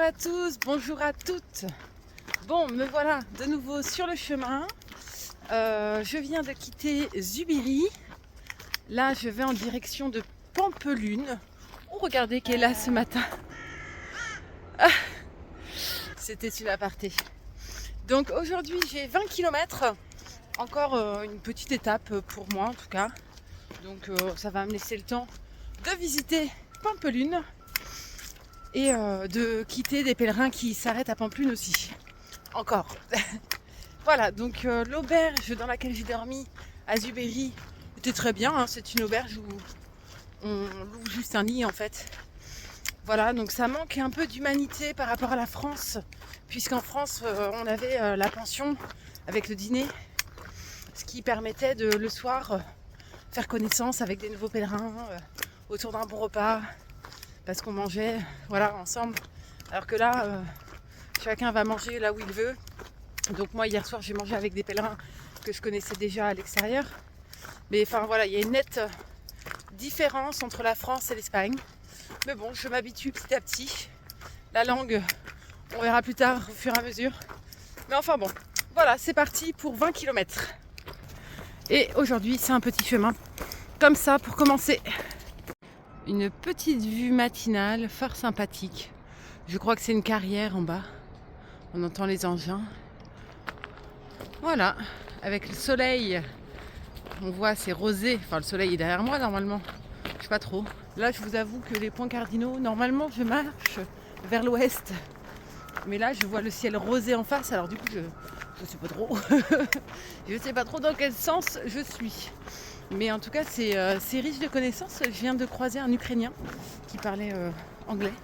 à tous, bonjour à toutes. Bon, me voilà de nouveau sur le chemin. Je viens de quitter Zubiri. Là, je vais en direction de Pampelune. Oh, regardez qui est là ce matin. Ah, c'était une aparté. Donc aujourd'hui, j'ai 20 km. Encore une petite étape pour moi en tout cas. Donc ça va me laisser le temps de visiter Pampelune et de quitter des pèlerins qui s'arrêtent à Pampelune aussi. Encore. Voilà, donc l'auberge dans laquelle j'ai dormi à Zubiri était très bien. Hein. C'est une auberge où on loue juste un lit en fait. Voilà, donc ça manque un peu d'humanité par rapport à la France, puisqu'en France on avait la pension avec le dîner, ce qui permettait de le soir faire connaissance avec des nouveaux pèlerins autour d'un bon repas, parce qu'on mangeait voilà, ensemble. Alors que là, chacun va manger là où il veut. Donc moi hier soir j'ai mangé avec des pèlerins que je connaissais déjà à l'extérieur. Mais enfin voilà, il y a une nette différence entre la France et l'Espagne. Mais bon, je m'habitue petit à petit. La langue, on verra plus tard au fur et à mesure. Mais enfin bon, voilà, c'est parti pour 20 km. Et aujourd'hui, c'est un petit chemin comme ça pour commencer. Une petite vue matinale fort sympathique. Je crois que c'est une carrière en bas. On entend les engins. Voilà, avec le soleil, on voit c'est rosé. Enfin, le soleil est derrière moi normalement. Je sais pas trop. Là, je vous avoue que les points cardinaux, normalement, je marche vers l'ouest. Mais là, je vois le ciel rosé en face. Alors du coup, je sais pas trop. Je sais pas trop dans quel sens je suis. Mais en tout cas, c'est riche de connaissances. Je viens de croiser un Ukrainien qui parlait anglais.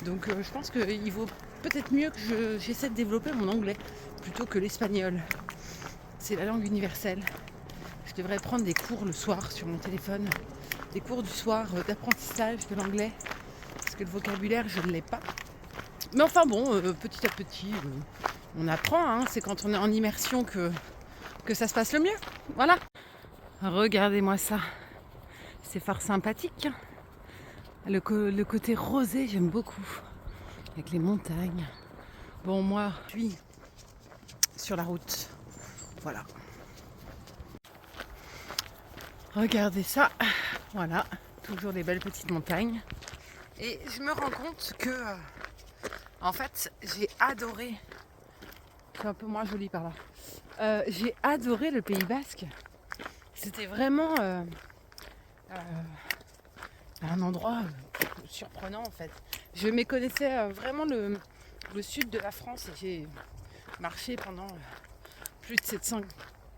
Donc je pense qu'il vaut peut-être mieux que j'essaie de développer mon anglais plutôt que l'espagnol. C'est la langue universelle. Je devrais prendre des cours le soir sur mon téléphone. Des cours du soir d'apprentissage de l'anglais. Parce que le vocabulaire, je ne l'ai pas. Mais enfin bon, petit à petit, on apprend. Hein. C'est quand on est en immersion que ça se passe le mieux. Voilà. Regardez-moi ça. C'est fort sympathique. Le côté rosé, j'aime beaucoup. Avec les montagnes. Bon, moi, je suis sur la route. Voilà. Regardez ça. Voilà. Toujours des belles petites montagnes. Et je me rends compte que, en fait, j'ai adoré. C'est un peu moins joli par là. J'ai adoré le Pays Basque. C'était vraiment un endroit surprenant en fait. Je méconnaissais vraiment le sud de la France et j'ai marché pendant plus de 700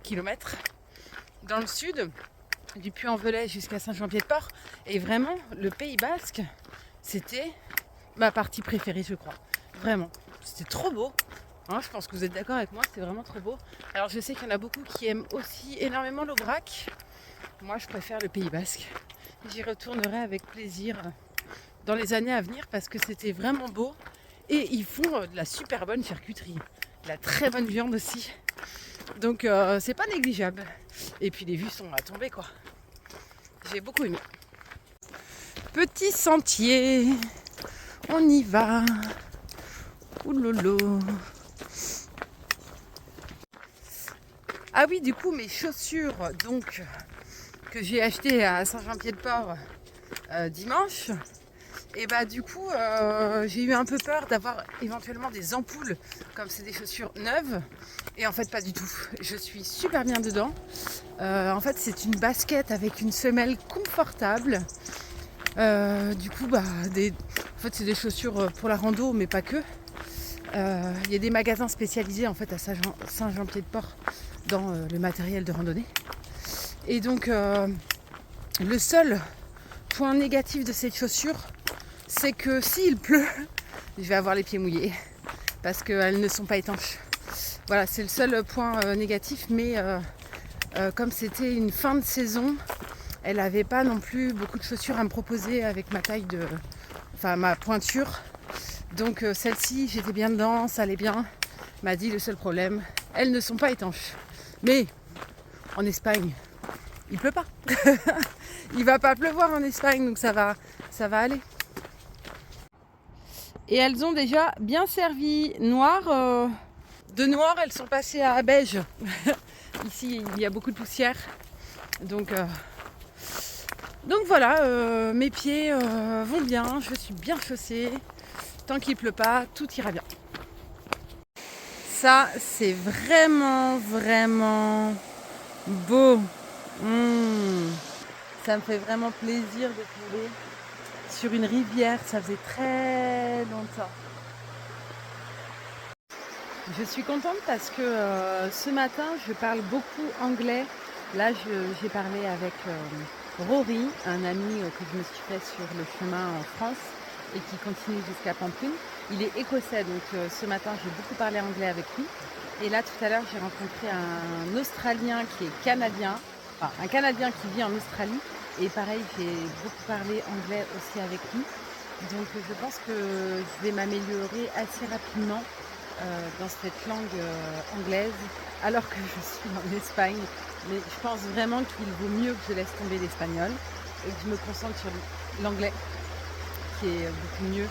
km dans le sud, du Puy-en-Velay jusqu'à Saint-Jean-Pied-de-Port. Et vraiment, le Pays Basque, c'était ma partie préférée, je crois. Vraiment, c'était trop beau. Hein, je pense que vous êtes d'accord avec moi, c'était vraiment trop beau. Alors je sais qu'il y en a beaucoup qui aiment aussi énormément l'Aubrac. Moi, je préfère le Pays Basque. J'y retournerai avec plaisir dans les années à venir parce que c'était vraiment beau. Et ils font de la super bonne charcuterie. De la très bonne viande aussi. Donc, c'est pas négligeable. Et puis, les vues sont à tomber, quoi. J'ai beaucoup aimé. Petit sentier. On y va. Oulolo. Ah oui, du coup, mes chaussures, donc, que j'ai achetées à Saint-Jean-Pied-de-Port dimanche, et bah du coup, j'ai eu un peu peur d'avoir éventuellement des ampoules, comme c'est des chaussures neuves, et en fait pas du tout. Je suis super bien dedans. En fait, c'est une basket avec une semelle confortable. Du coup, en fait, c'est des chaussures pour la rando, mais pas que. Il y a des magasins spécialisés en fait à Saint-Jean-Pied-de-Port dans le matériel de randonnée. Et donc le seul point négatif de cette chaussure, c'est que s'il pleut, je vais avoir les pieds mouillés parce qu'elles ne sont pas étanches. Voilà, c'est le seul point négatif, mais comme c'était une fin de saison, elle n'avait pas non plus beaucoup de chaussures à me proposer avec ma taille ma pointure. Donc celle-ci, j'étais bien dedans, ça allait bien. M'a dit le seul problème, elles ne sont pas étanches. Mais en Espagne, il pleut pas. Il va pas pleuvoir en Espagne, donc ça va aller. Et elles ont déjà bien servi. Noir, de noir, elles sont passées à beige. Ici, il y a beaucoup de poussière. Donc voilà, mes pieds vont bien. Je suis bien chaussée. Tant qu'il ne pleut pas, tout ira bien. Ça, c'est vraiment beau. Ça me fait vraiment plaisir de tomber sur une rivière. Ça faisait très longtemps. Je suis contente parce que ce matin, je parle beaucoup anglais. Là, j'ai parlé avec Rory, un ami que je me suis fait sur le chemin en France et qui continue jusqu'à Pampelune. Il est écossais, donc ce matin, j'ai beaucoup parlé anglais avec lui. Et là, tout à l'heure, j'ai rencontré un Australien qui est canadien, enfin un Canadien qui vit en Australie. Et pareil, j'ai beaucoup parlé anglais aussi avec lui. Donc je pense que je vais m'améliorer assez rapidement dans cette langue anglaise, alors que je suis en Espagne. Mais je pense vraiment qu'il vaut mieux que je laisse tomber l'espagnol et que je me concentre sur l'anglais, qui est beaucoup mieux.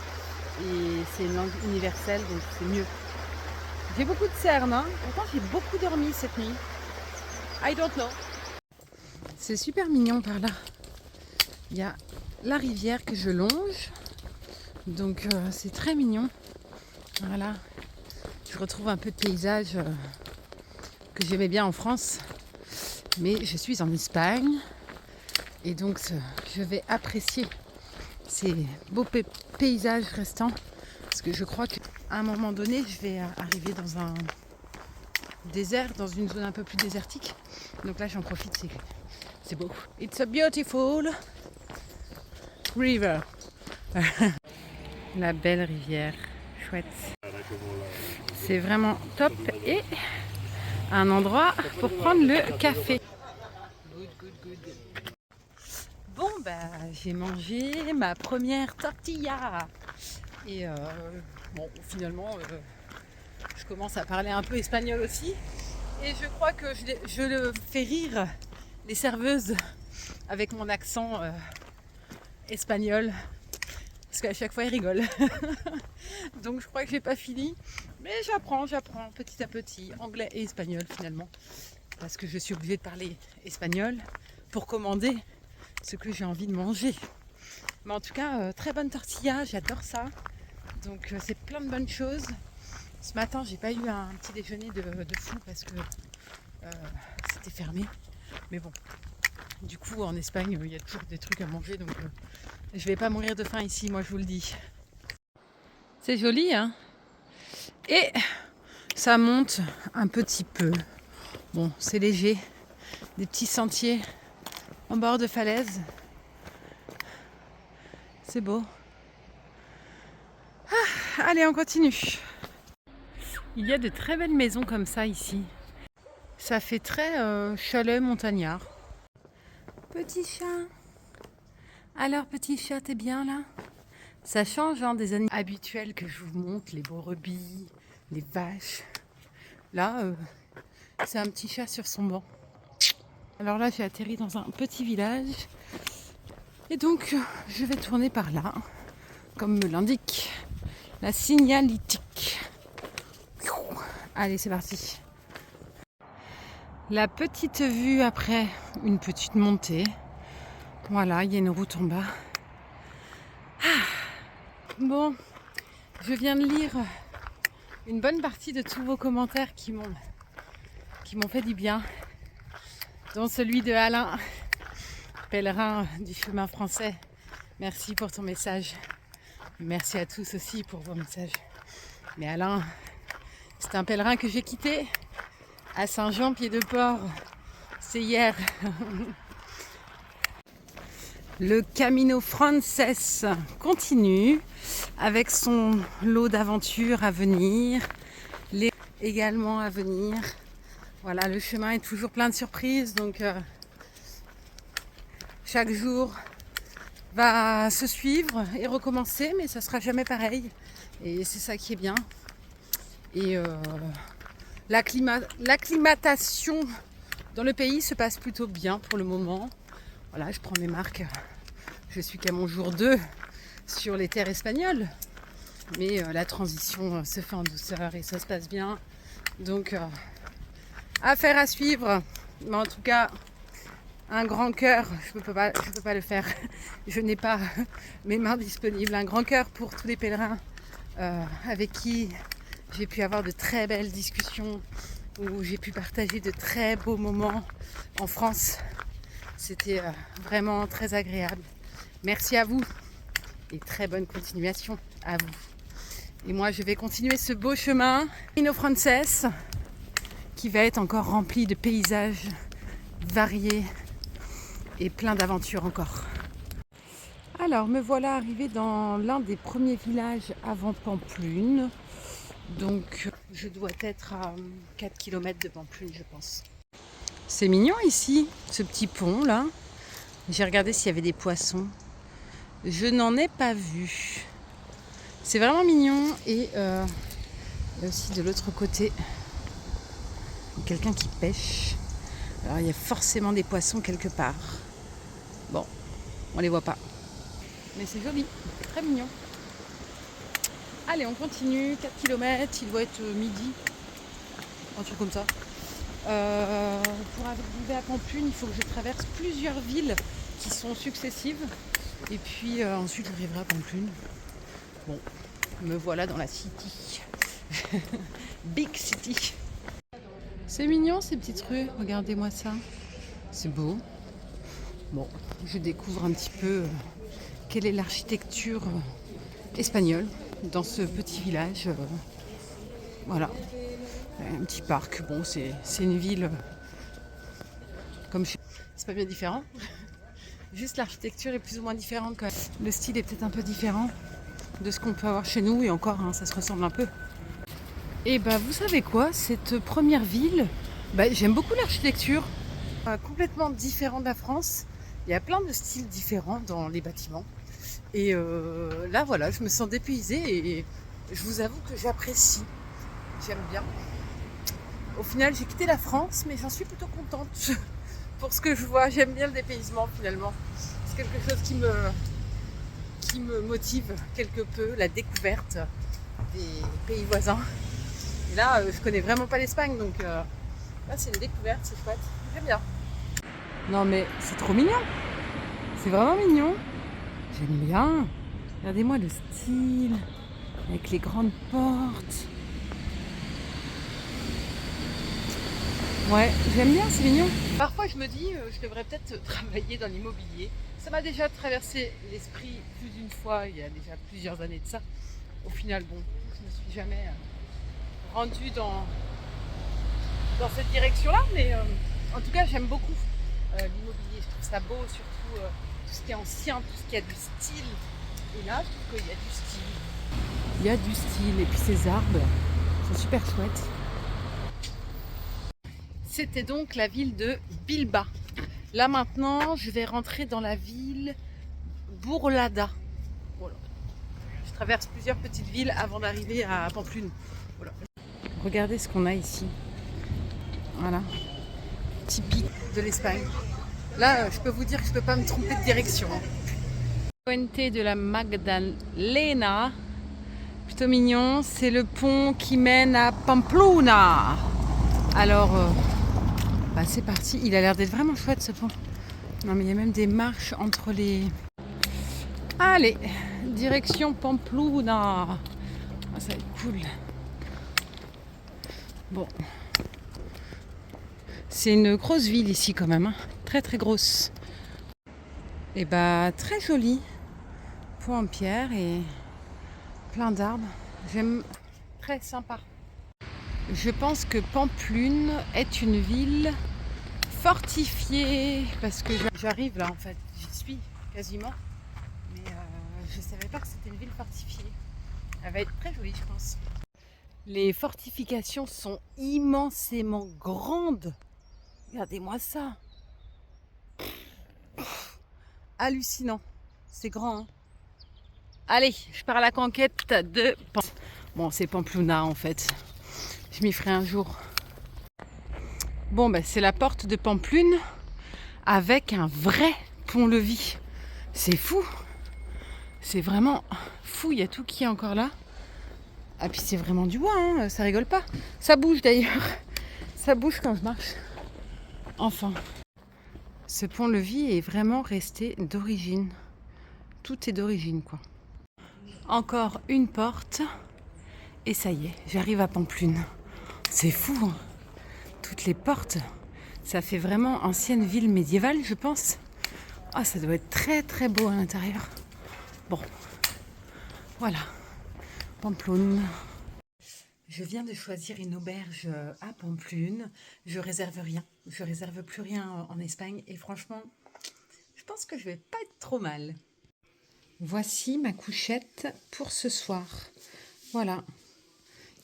Et c'est une langue universelle, donc c'est mieux. J'ai beaucoup de cernes, hein. Pourtant j'ai beaucoup dormi cette nuit. I don't know. C'est super mignon par là. Il y a la rivière que je longe. Donc c'est très mignon. Voilà. Je retrouve un peu de paysage que j'aimais bien en France. Mais je suis en Espagne. Et donc je vais apprécier ces beaux paysages restants. Parce que je crois qu'à un moment donné, je vais arriver dans un désert, dans une zone un peu plus désertique. Donc là, j'en profite, c'est beau. It's a beautiful river. La belle rivière, chouette. C'est vraiment top et un endroit pour prendre le café. Good. Bon, j'ai mangé ma première tortilla. Et bon, finalement, je commence à parler un peu espagnol aussi. Et je crois que je le fais rire les serveuses avec mon accent espagnol. Parce qu'à chaque fois, ils rigolent. Donc je crois que j'ai pas fini. Mais j'apprends petit à petit anglais et espagnol finalement. Parce que je suis obligée de parler espagnol pour commander ce que j'ai envie de manger. Mais en tout cas, très bonne tortilla, j'adore ça. Donc c'est plein de bonnes choses. Ce matin, j'ai pas eu un petit déjeuner de fou parce que c'était fermé. Mais bon, du coup, en Espagne, il y a toujours des trucs à manger. Donc je vais pas mourir de faim ici, moi je vous le dis. C'est joli, hein? Et ça monte un petit peu. Bon, c'est léger. Des petits sentiers en bord de falaise. C'est beau. Allez, on continue. Il y a de très belles maisons comme ça ici. Ça fait très chalet montagnard. Petit chat. Alors, petit chat, t'es bien là? Ça change des animaux habituels que je vous montre, les brebis, les vaches. Là, c'est un petit chat sur son banc. Alors là, j'ai atterri dans un petit village. Et donc, je vais tourner par là, comme me l'indique la signalétique. Allez, c'est parti. La petite vue après une petite montée. Voilà, il y a une route en bas. Bon, je viens de lire une bonne partie de tous vos commentaires qui m'ont fait du bien, dont celui de Alain, pèlerin du chemin français. Merci pour ton message. Merci à tous aussi pour vos messages. Mais Alain, c'est un pèlerin que j'ai quitté à Saint-Jean-Pied-de-Port. C'est hier. Le Camino Frances continue avec son lot d'aventures à venir, les également à venir. Voilà, le chemin est toujours plein de surprises, donc chaque jour va se suivre et recommencer, mais ça sera jamais pareil. Et c'est ça qui est bien. Et l'acclimatation dans le pays se passe plutôt bien pour le moment. Voilà, je prends mes marques. Je suis qu'à mon jour 2 sur les terres espagnoles. Mais la transition se fait en douceur et ça se passe bien. Donc, affaire à suivre. Mais en tout cas, un grand cœur, je peux pas le faire. Je n'ai pas mes mains disponibles. Un grand cœur pour tous les pèlerins avec qui j'ai pu avoir de très belles discussions, où j'ai pu partager de très beaux moments en France. C'était vraiment très agréable. Merci à vous et très bonne continuation à vous. Et moi, je vais continuer ce beau chemin Camino Frances qui va être encore rempli de paysages variés et plein d'aventures encore. Alors, me voilà arrivée dans l'un des premiers villages avant Pampelune. Donc, je dois être à 4 km de Pampelune, je pense. C'est mignon ici, ce petit pont là. J'ai regardé s'il y avait des poissons. Je n'en ai pas vu. C'est vraiment mignon. Et aussi de l'autre côté, quelqu'un qui pêche. Alors, il y a forcément des poissons quelque part. Bon, on les voit pas. Mais c'est joli, très mignon. Allez, on continue, 4 km, il doit être midi, un truc comme ça. Pour arriver à Pampelune, il faut que je traverse plusieurs villes qui sont successives. Et puis ensuite, j'arriverai à Pampelune. Bon, me voilà dans la city. Big city. C'est mignon ces petites rues, regardez-moi ça. C'est beau. Bon, je découvre un petit peu quelle est l'architecture espagnole dans ce petit village. Voilà, un petit parc. Bon, c'est une ville comme chez... C'est pas bien différent. Juste l'architecture est plus ou moins différente quand même. Le style est peut-être un peu différent de ce qu'on peut avoir chez nous et encore, hein, ça se ressemble un peu. Et bah vous savez quoi, cette première ville, j'aime beaucoup l'architecture. Complètement différent de la France. Il y a plein de styles différents dans les bâtiments. Et là voilà, je me sens dépaysée et je vous avoue que j'apprécie. J'aime bien. Au final, j'ai quitté la France, mais j'en suis plutôt contente pour ce que je vois. J'aime bien le dépaysement finalement. C'est quelque chose qui me motive quelque peu, la découverte des pays voisins. Et là, je connais vraiment pas l'Espagne, donc là, c'est une découverte, c'est chouette. J'aime bien. Non mais c'est trop mignon. C'est vraiment mignon. J'aime bien. Regardez-moi le style, avec les grandes portes. Ouais, j'aime bien, c'est mignon. Parfois, je me dis, je devrais peut-être travailler dans l'immobilier. Ça m'a déjà traversé l'esprit plus d'une fois, il y a déjà plusieurs années de ça. Au final, bon, je ne me suis jamais rendue dans cette direction-là, mais en tout cas, j'aime beaucoup l'immobilier. Je trouve ça beau, surtout tout ce qui est ancien, tout ce qui a du style. Et là, je trouve qu'il y a du style. Il y a du style, et puis ces arbres sont super chouettes. C'était donc la ville de Bilbao. Là maintenant, je vais rentrer dans la ville Burlada. Voilà. Je traverse plusieurs petites villes avant d'arriver à Pampelune. Voilà. Regardez ce qu'on a ici. Voilà. Typique de l'Espagne. Là, je peux vous dire que je ne peux pas me tromper de direction. Puente de la Magdalena. Plutôt mignon. C'est le pont qui mène à Pamplona. Alors... c'est parti, il a l'air d'être vraiment chouette ce pont. Non mais il y a même des marches entre les... Allez, direction Pamplona. Ça va être cool. Bon. C'est une grosse ville ici quand même, hein. Très très grosse. Et très joli. Pont en pierre et plein d'arbres. J'aime, très sympa. Je pense que Pampelune est une ville fortifiée parce que j'arrive là en fait, j'y suis quasiment, mais je ne savais pas que c'était une ville fortifiée. Elle va être très jolie, je pense. Les fortifications sont immensément grandes. Regardez-moi ça. Hallucinant. C'est grand, hein. Allez, je pars à la conquête de... Bon, c'est Pamplona en fait. Je m'y ferai un jour. Bon, c'est la porte de Pampelune avec un vrai pont-levis. C'est fou. C'est vraiment fou. Il y a tout qui est encore là. Ah puis c'est vraiment du bois, hein, ça rigole pas. Ça bouge d'ailleurs. Ça bouge quand je marche. Enfin, ce pont-levis est vraiment resté d'origine. Tout est d'origine, quoi. Encore une porte. Et ça y est, j'arrive à Pampelune. C'est fou, hein. Toutes les portes. Ça fait vraiment ancienne ville médiévale, je pense. Ah, ça doit être très très beau à l'intérieur. Bon, voilà. Pampelune. Je viens de choisir une auberge à Pampelune. Je réserve rien. Je réserve plus rien en Espagne. Et franchement, je pense que je vais pas être trop mal. Voici ma couchette pour ce soir. Voilà.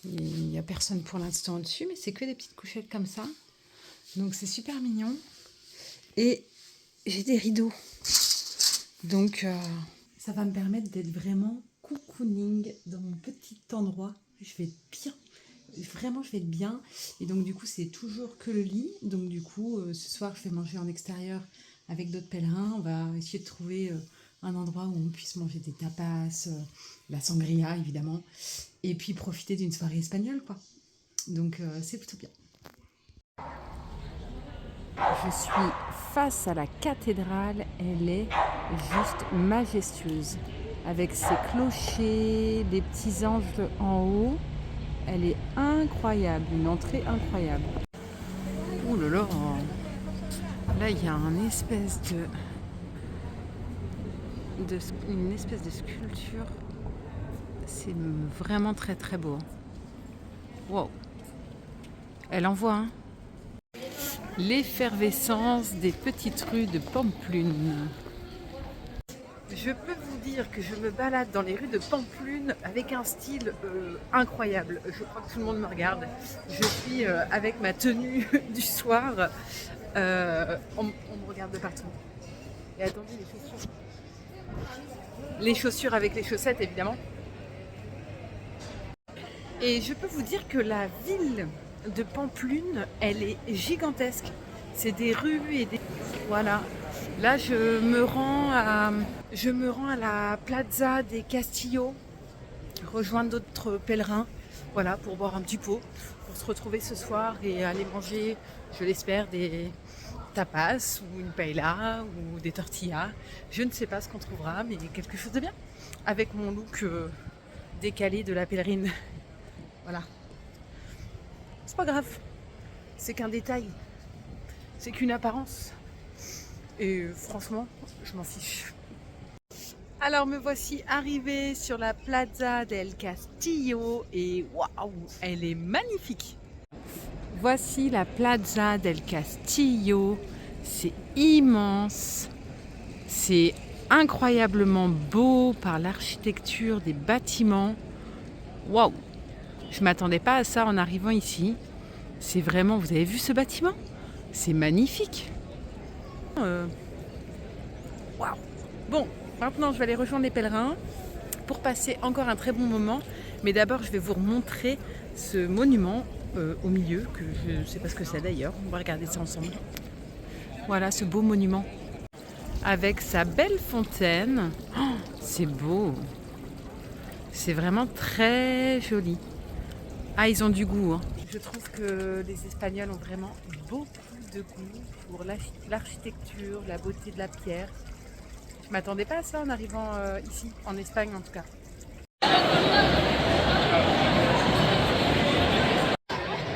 Il n'y a personne pour l'instant au-dessus, mais c'est que des petites couchettes comme ça. Donc c'est super mignon. Et j'ai des rideaux. Donc ça va me permettre d'être vraiment cocooning dans mon petit endroit. Je vais être bien. Vraiment, je vais être bien. Et donc du coup, c'est toujours que le lit. Donc du coup, ce soir, je vais manger en extérieur avec d'autres pèlerins. On va essayer de trouver un endroit où on puisse manger des tapas, la sangria évidemment. Et puis profiter d'une soirée espagnole, quoi. Donc c'est plutôt bien. Je suis face à la cathédrale, elle est juste majestueuse. Avec ses clochers, des petits anges en haut, elle est incroyable, une entrée incroyable. Ouh là là, là il y a une espèce de sculpture. C'est vraiment très très beau. Wow. Elle envoie, hein. L'effervescence des petites rues de Pampelune. Je peux vous dire que je me balade dans les rues de Pampelune avec un style incroyable. Je crois que tout le monde me regarde. Je suis avec ma tenue du soir. On me regarde de partout. Et attendez, les chaussures. Les chaussures avec les chaussettes, évidemment. Et je peux vous dire que la ville de Pampelune, elle est gigantesque. C'est des rues et des... Voilà. Là, je me rends à la Plaza des Castillos, rejoindre d'autres pèlerins, voilà, pour boire un petit pot, pour se retrouver ce soir et aller manger, je l'espère, des tapas ou une paella ou des tortillas. Je ne sais pas ce qu'on trouvera, mais quelque chose de bien, avec mon look décalé de la pèlerine. Voilà. C'est pas grave, c'est qu'un détail, c'est qu'une apparence. Et franchement, je m'en fiche. Alors me voici arrivée sur la Plaza del Castillo et waouh, elle est magnifique. Voici la Plaza del Castillo, c'est immense, c'est incroyablement beau par l'architecture des bâtiments. Waouh, je m'attendais pas à ça en arrivant ici. C'est vraiment, vous avez vu ce bâtiment? C'est magnifique. Waouh. Bon, maintenant je vais aller rejoindre les pèlerins pour passer encore un très bon moment. Mais d'abord je vais vous montrer ce monument au milieu, que je ne sais pas ce que c'est d'ailleurs. On va regarder ça ensemble. Voilà ce beau monument. Avec sa belle fontaine. Oh, c'est beau. C'est vraiment très joli. Ah, ils ont du goût, hein. Je trouve que les Espagnols ont vraiment beaucoup de goût pour l'architecture, la beauté de la pierre. Je m'attendais pas à ça en arrivant ici, en Espagne en tout cas.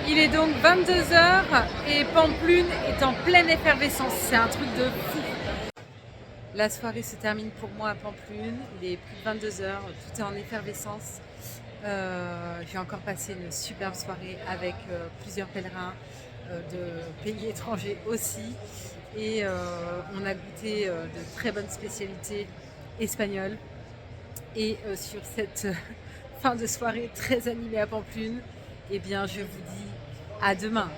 Il est donc 22h et Pampelune est en pleine effervescence. C'est un truc de fou. La soirée se termine pour moi à Pampelune. Il est plus de 22h, tout est en effervescence. J'ai encore passé une superbe soirée avec plusieurs pèlerins de pays étrangers aussi. Et on a goûté de très bonnes spécialités espagnoles. Et sur cette fin de soirée très animée à Pampelune, eh bien je vous dis à demain.